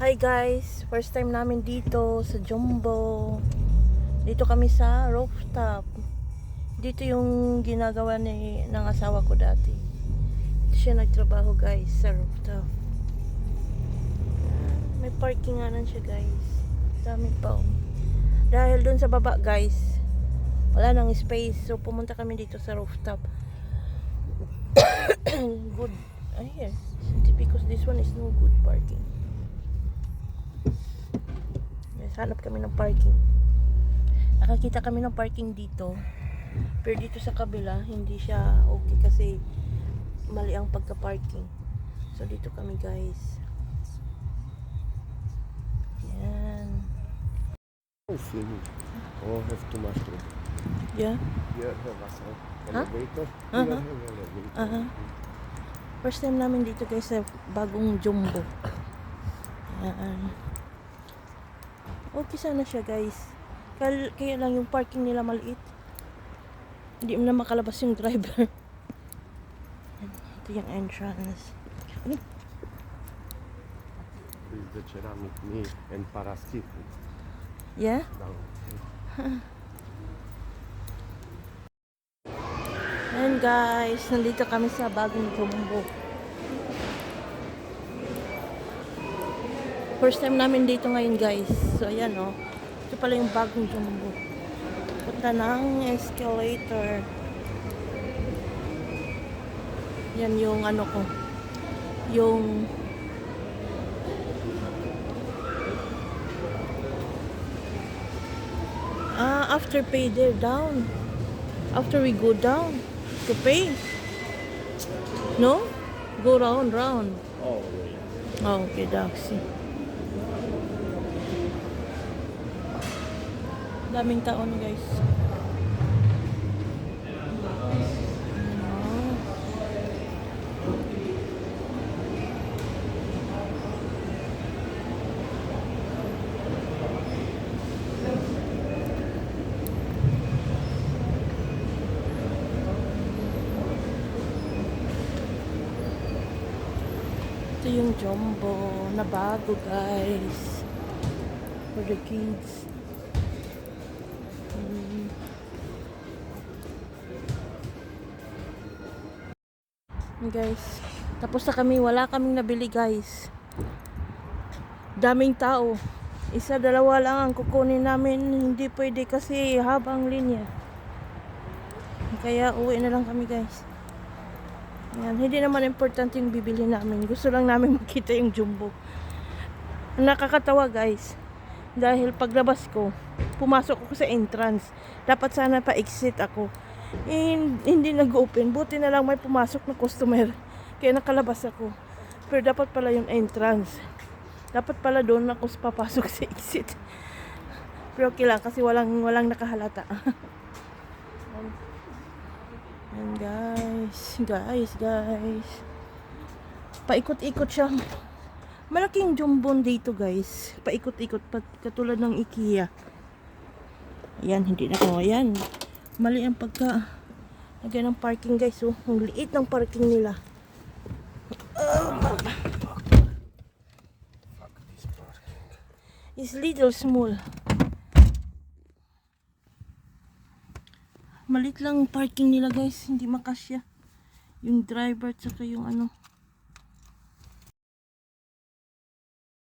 Hi guys, first time namin dito sa Jumbo. Dito kami sa rooftop. Dito yung ginagawa ng asawa ko dati. Dito siya nagtrabaho guys sa rooftop. May parking nga nan siya guys. Dami pa oh. Dahil dun sa baba guys, wala nang space. So pumunta kami dito sa rooftop. Good. Yes. Because this one is no good parking. Hanap kami ng parking. Nakakita kami ng parking dito. Pero dito sa kabila, hindi siya okay kasi mali ang pagka-parking. So dito kami guys. Yan. Oh, filho. Oh, have too much trouble. Yeah? Yeah, have a Huh? elevator. Uh-huh. Yeah, have elevator. Uh-huh. First time namin dito guys sa bagong Jumbo. Yan. Okay sana siya guys. Kaya lang yung parking nila maliit. Hindi mo na makalabas yung driver. Ito yung entrance. This is the ceramic me and paraskip. Yeah? Down. And guys, nandito kami sa bagong Jumbo. First time namin dito ngayon guys. So ayan oh. Ito pala yung bagong Jumbo. Punta ng escalator. Yan yung ano ko. Yung after pay there down. After we go down to pay. No? Go round. Oh, yeah. Oh, okay, Daxi. Daming taon guys. Ito yung Jumbo na bago guys. For the kids. Guys, tapos na kami, wala kaming nabili guys. Daming tao. Isa, dalawa lang ang kukunin namin. Hindi pwede kasi habang linya. Kaya uwi na lang kami guys. Ayan, hindi naman importante yung bibili namin. Gusto lang namin makita yung Jumbo. Nakakatawa guys. Dahil paglabas ko, pumasok ako sa entrance. Dapat sana pa-exit ako. Hindi nag-open. Buti na lang may pumasok na customer. Kaya nakalabas ako. Pero dapat pala yung entrance. Dapat pala doon ako papasok sa exit. Pero okay lang kasi walang nakahalata. And guys. Paikot-ikot siya. Malaking Jumbo dito guys. Paikot-ikot katulad ng IKEA. Ayan, hindi na ko. Ayan. Mali ang pagka lagyan ng parking guys. Oh, ang liit ng parking nila. Fuck this parking. It's little small. Malit lang parking nila guys. Hindi makasya. Yung driver at saka yung ano.